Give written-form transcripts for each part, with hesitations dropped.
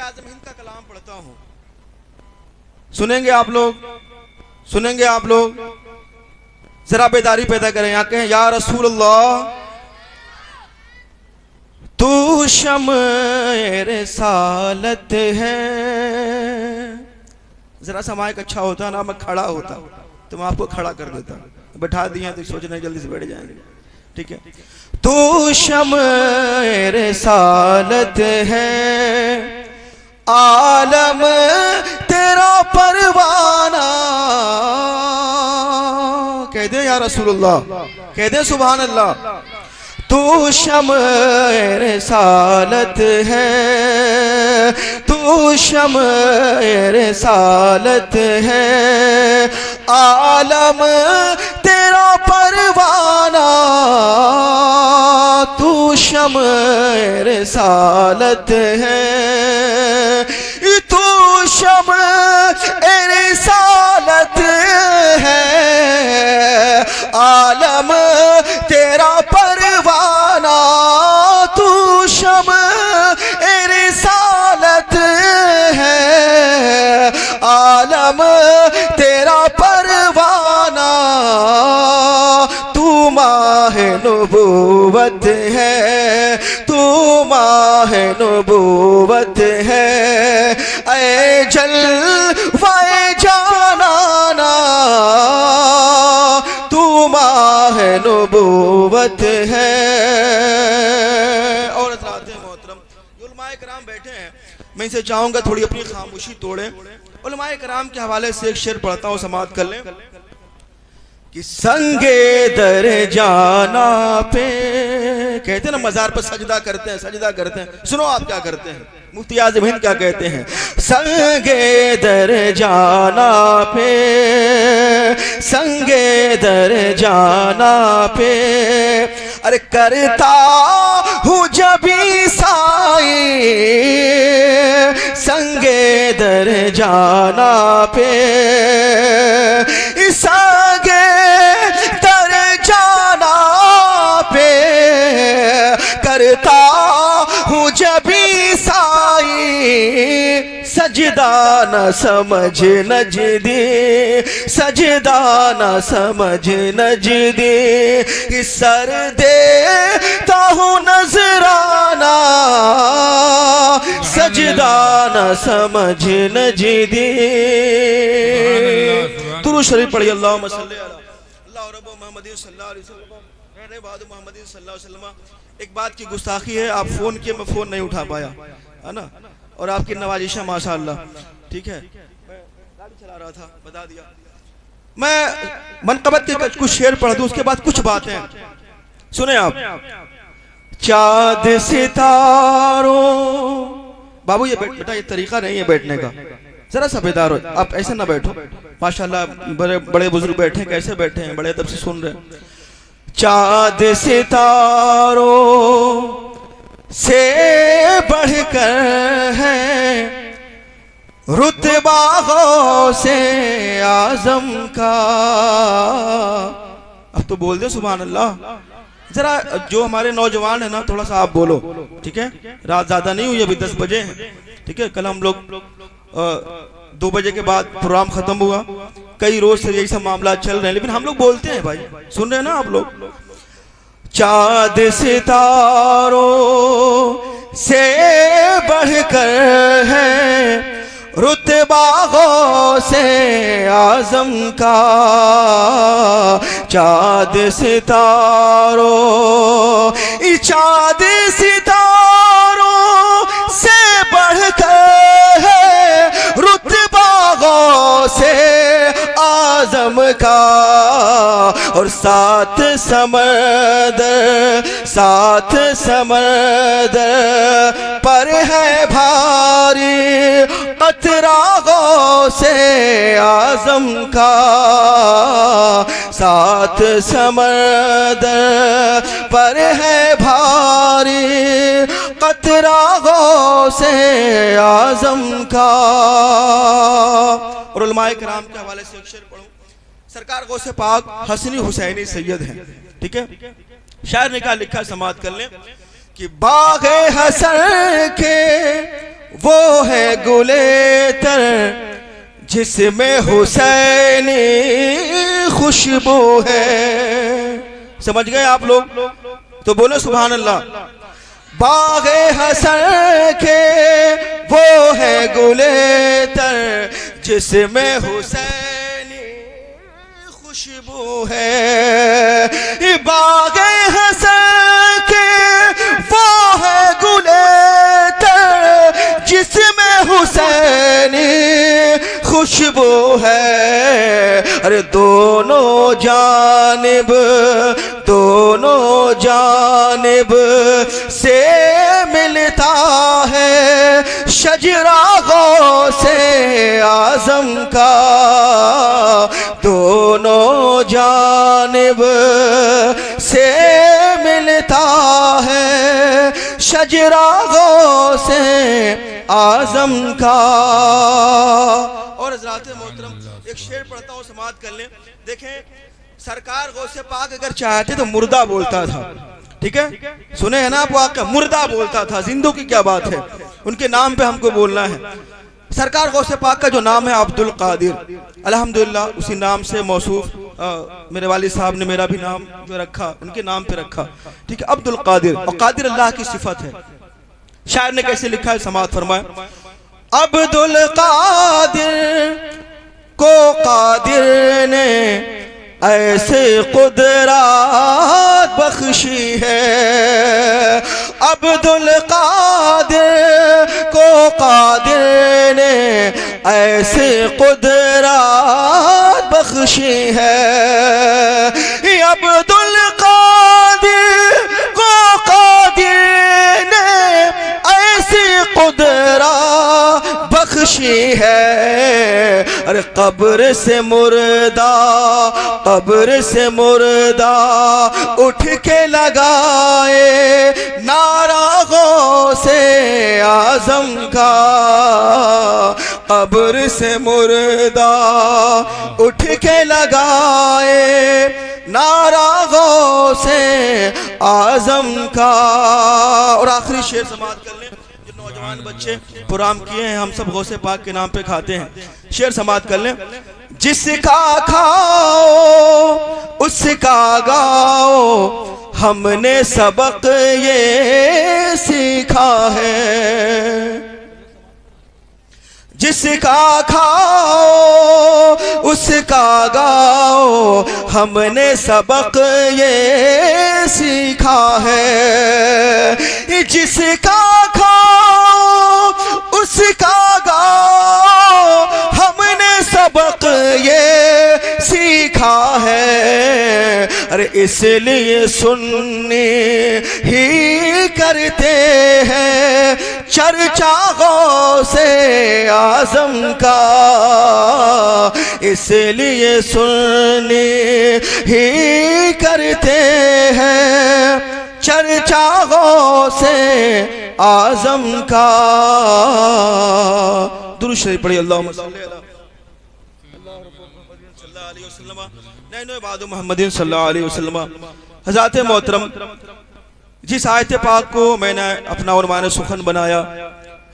आज़म हिंद का कलाम पढ़ता हूँ, सुनेंगे आप लोग, सुनेंगे आप लोग, जरा बेदारी पैदा करें। यहाँ कहें या रसूल अल्लाह तू शम्ए रिसालत है। जरा सा माइक अच्छा होता ना, मैं खड़ा होता तो मैं आपको खड़ा कर देता, बैठा दिया तो सोच रहे जल्दी से बैठ जाएंगे, ठीक है। तू शम्ए रिसालत है, आलम तेरा परवाना। कह दे या रसूलुल्लाह, कह दे सुभान अल्लाह। तू शम्ए रिसालत है, तू शम्ए रिसालत है, आलम तेरा परवाना। तू शम्ए रिसालत है, तू शम्ए रिसालत है, आलम तेरा परवाना। तू शम्ए रिसालत है, आलम तेरा परवाना। तू माहे नबूवत है, तू माहे नबूवत है, ऐ जलवाए जानाना। तू माहे नबूवत है। और मोहतरम उलमाए कराम बैठे हैं, मैं इनसे चाहूंगा थोड़ी अपनी खामोशी तोड़ें। उलमाए कराम के हवाले से एक शेर पढ़ता हूँ, समाअत कर लें कि संगे दर जाना पे, कहते हैं ना मजार पर सजदा करते हैं, सजदा करते हैं। सुनो आप क्या करते हैं, मुफ्ती आज़म हिंद क्या कहते हैं। संगे दर जाना पे, संगे दर जाना पे, अरे करता हूँ जबी साई। संगे दर जाना पे, संगे दर जाना पे, करता हूँ जबी साई। सजदा न समझ नजदी, सजदा न समझ नजदी, सर देता हूँ नजराना। सजदा न समझ नजदी। दुरूद शरीफ पढ़िए, अल्लाहुम्मा सल्ली अला अल्लाह रब्बु मुहम्मदिन सल्लल्लाहु अलैहि वसल्लम, रहने बाद मुहम्मदिन सल्लल्लाहु अलैहि वसल्लम। एक बात की गुस्ताखी है, आप फोन किए, मैं फोन नहीं उठा पाया, है ना, और आपकी नवाजिशा माशाअल्लाह, ठीक है। मैं गाड़ी चला रहा था, बता दिया। मैं मनक़बत के कुछ शेर पढ़ दूं, उसके बाद कुछ बातें सुने आप। चाँद सितारों, बाबू ये बेटा ये तरीका नहीं है बैठने का, जरा सा बेदार हो, आप ऐसे ना बैठो। माशाल्लाह बड़े बड़े बुजुर्ग बैठे हैं, कैसे बैठे हैं, बड़े अदब से सुन रहे हैं। चाँद सितारों से बढ़कर है रुतबा गौसे आज़म का। अब तो बोल दे सुभान अल्लाह। जरा जो हमारे नौजवान है ना, थोड़ा सा आप बोलो, ठीक है। रात ज्यादा नहीं हुई, अभी 10 बजे हैं, ठीक है। कल हम लोग 2 बजे के बाद प्रोग्राम खत्म हुआ, कई रोज से यही सब मामला चल रहे हैं, लेकिन हम लोग बोलते हैं भाई, सुन रहे हैं ना आप लोग। चाँद सितारों से बढ़कर है रुतबा गौसे आज़म का। चाँद सितारों, चाँद सितारों से बढ़कर है रुतबा गौसे आज़म का। और साथ समंदर, साथ समंदर पर है भारी कतरा गौसे आज़म का। साथ समंदर पर है भारी कतरा गौसे आज़म का। और उलमाए किराम के हवाले से एक शेर पढ़ूं। सरकार गौसे पाक हसनी हुसैनी सैयद हैं, ठीक है। शायर ने कहा, लिखा, समाअत कर लें कि बाग़े हसन के वो है गुलेतर जिसमें हुसैनी खुशबू है। समझ गए आप लोग? तो बोलो सुभान अल्लाह। बागे हसन के वो है गुलेतर जिसमें हुसैनी खुशबू है। बागे हसन के वो है गुलेतर जिसमें हुसैनी खुशबू है। अरे दोनों जानिब से मिलता है शजरा गौसे आजम का। दोनों जानिब से मिलता है शजरा गौसे आजम का। और हज़रात मोहतरम एक शेर पढ़ता हूँ, समाअत कर लें। देखें, सरकार गौसे पाक अगर चाहते तो मुर्दा बोलता था, ठीक है, सुने है ना आप वाक़या, मुर्दा बोलता था। जिंदों की क्या बात है, उनके नाम पे हमको बोलना है। सरकार गौसे पाक का जो नाम है अब्दुल कादिर, अल्हम्दुलिल्लाह उसी नाम से मौसूफ मेरे वालिद साहब ने मेरा भी नाम जो रखा उनके नाम पे रखा, ठीक है, अब्दुल कादिर। और कादिर अल्लाह की सिफत है। शायर ने कैसे लिखा है, समाअत फरमाए। अब्दुल कादिर को कादिर ने ऐसे कुदरत बख्शी है। अब्दुल कादिर को कादिर ने ऐसे कुदरत बख्शी है। अब्दुल कादिर को कादिर ने ऐसी कुदरत बख्शी है। अरे कब्र से मुर्दा उठ के लगाए नारा गौसे आजम का। कब्र से मुर्दा उठ के लगाए नारा गौसे आजम का। और आखिरी शेर समाअत कर लें। जो नौजवान बच्चे प्रोग्राम किए हैं, हम सब गौसे पाक के नाम पे खाते हैं। शेर समाअत कर लें। जिसका खाओ उसका गाओ, हमने सबक ये सीखा है। जिसका खाओ उसका गाओ, हमने सबक ये सीखा है। जिसका खाओ उसका गाओ, हमने सबक ये सीखा है। अरे इसलिए सुन्नी ही करते हैं चर्चा गौसे आजम का। इसलिए सुन्नी ही करते हैं चर्चा गौसे आजम का। दुरूद शरीफ पढ़िए। अल्लाहुम्मा सल्ली अला मोहम्मदिन सल्लल्लाहु अलैहि वसल्लम। हज़रात मोहतरम, जिस आयत पाक को मैंने अपना उन्वान सुखन बनाया,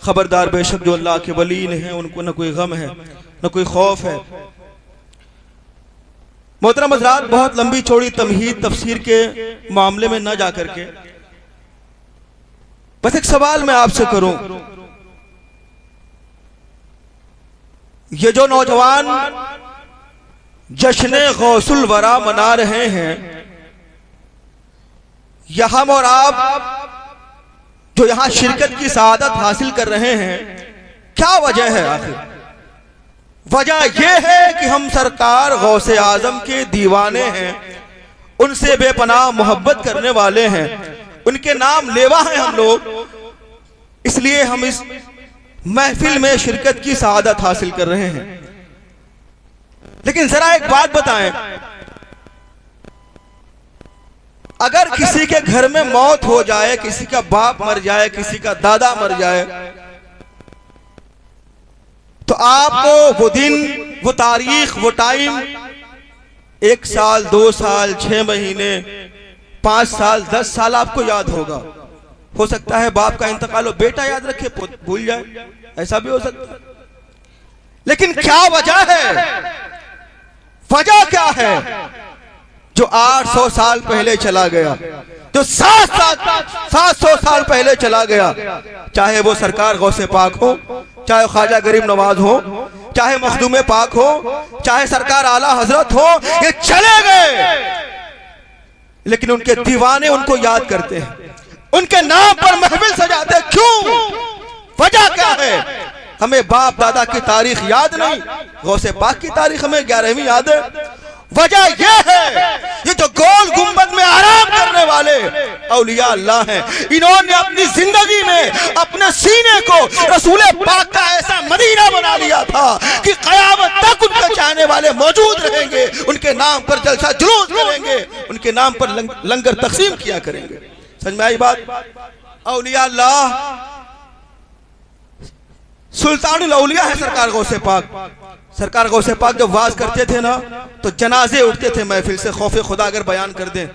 खबरदार बेशक जो अल्लाह के वली हैं उनको न कोई गम है न कोई खौफ है। मोहतरम हज़रात, बहुत लंबी चौड़ी तमहीद तफसीर के मामले में न जा करके बस एक सवाल मैं आपसे करूं। ये जो नौजवान जश्न गौसुल वरा मना रहे हैं, या हम और आप जो यहां शिरकत की सआदत हासिल कर रहे हैं, क्या वजह है? आखिर वजह यह है कि हम सरकार गौसे आजम के दीवाने हैं, उनसे बेपनाह मोहब्बत करने वाले हैं, उनके नाम लेवा हैं हम लोग। इसलिए हम इस महफिल में शिरकत की सआदत हासिल कर रहे हैं। लेकिन जरा एक बात बताएं, अगर किसी के घर में मौत हो जाए, किसी का बाप मर जाए, किसी का दादा मर जाए, तो आपको वो दिन, वो तारीख, वो टाइम 1 साल, 2 साल, 6 महीने, 5 साल, 10 साल आपको याद होगा। हो सकता है बाप का इंतकाल हो, बेटा याद रखे भूल जाए, ऐसा भी हो सकता है। लेकिन क्या वजह है, वजह क्या है? जो 800 साल पहले चला गया, जो 700 साल पहले चला गया, चाहे वो सरकार गौसे पाक हो, चाहे ख्वाजा गरीब नवाज हो, चाहे मखदूम पाक हो, चाहे सरकार आला हजरत हो, ये चले गए, लेकिन उनके दीवाने उनको याद करते हैं, उनके नाम पर महफिल सजाते। क्यों? वजह क्या है? हमें बाप दादा की तारीख याद नहीं, गौसे पाक की तारीख हमें 11वीं याद है। वजह यह है, ये जो गोल गुंबद में आराम करने वाले औलिया अल्लाह हैं, इन्होंने अपनी जिंदगी में अपने सीने को रसूल पाक का ऐसा मदीना बना लिया था कि कयामत तक उनके चाहने वाले मौजूद रहेंगे, उनके नाम पर जलसा जुलूस करेंगे, उनके नाम पर लंगर तकसीम किया करेंगे। समझ में आई बात? औलिया अल्लाह सुल्तानुल औलिया है सरकार गौसे पाक। सरकार गौसे पाक जब वाज करते थे ना तो जनाजे उठते थे महफिल से, खौफे खुदा अगर बयान कर दें।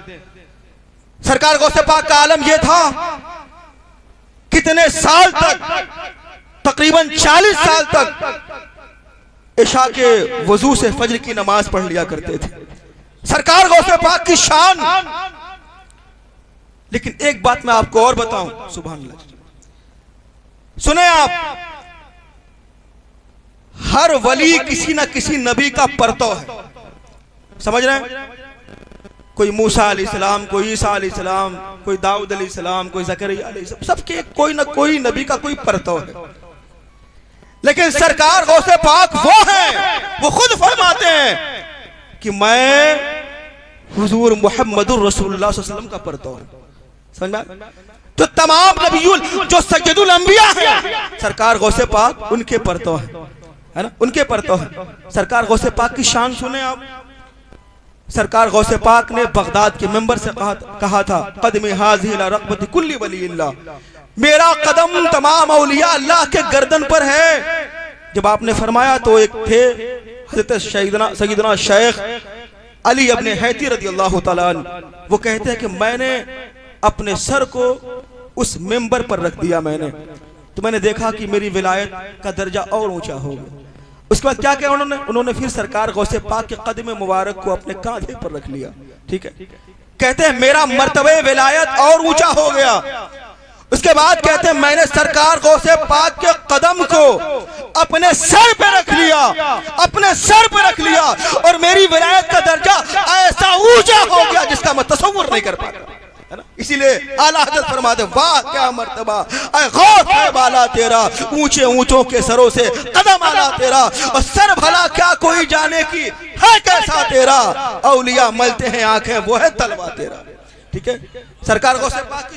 सरकार गौसे पाक का आलम यह था, कितने साल तक, तकरीबन 40 साल तक इशा के वजू से फजर की नमाज पढ़ लिया करते थे। सरकार गौसे पाक की शान। लेकिन एक बात मैं आपको और बताऊं, सुभान अल्लाह, सुने आप, हर वली किसी ना किसी नबी का परतो है, समझ रहे हैं? कोई मूसा अलैहिस्सलाम, कोई ईसा अलैहिस्सलाम, कोई दाऊद अलैहिस्सलाम, कोई ज़करिया अलैहिस्सलाम, सबके कोई ना कोई नबी का कोई परतो है। लेकिन सरकार गौसे पाक वो है, वो खुद फरमाते हैं कि मैं हुजूर मुहम्मदुर रसूलुल्लाह सल्लल्लाहु अलैहि वसल्लम का परतो हूं। समझ में? तो तमाम नबियुल जो सय्यदुल अंबिया है, सरकार गौसे पाक उनके परतो है ना, उनके परतो है। सरकार गौसे पाक की शान सुने आप। सरकार गौसे पाक ने बगदाद के मेंबर से कहा था, कदमी हाज़ी इला रक़बति कुल्ली वलील्लाह, मेरा कदम तमाम औलिया अल्लाह के गर्दन पर है। जब आपने फरमाया तो एक थे हज़रत सैयदना शेख अली इब्न हैती रज़ियल्लाहु ताला अन्हु, वो कहते हैं कि मैंने अपने सर को उस मेंबर पर रख दिया मैंने, तो मैंने देखा कि मेरी विलायत का दर्जा और ऊंचा हो गया। उसके बाद क्या किया उन्होंने फिर सरकार गौसे पाक के कदम मुबारक को अपने कांधे पर रख लिया। ठीक है, कहते हैं मेरा मर्तबे विलायत और ऊंचा हो गया। उसके बाद कहते हैं मैंने सरकार गौसे पाक के कदम को अपने सर पे रख लिया, अपने सर पे रख लिया, और मेरी विलायत का दर्जा ऐसा ऊंचा हो गया जिसका मैं तसव्वुर नहीं कर पाता, है ना। इसीलिए आला हज़रत फरमाते, वाह क्या मर्तबा, ऐ गौस है बाला तेरा, ऊंचे ऊंचों के सरों से कदम आला तेरा, और सर भला क्या कोई जाने की है कैसा तेरा, औलिया मलते हैं आंखें वो है तलवा तेरा। ठीक है, सरकार गौसे पाक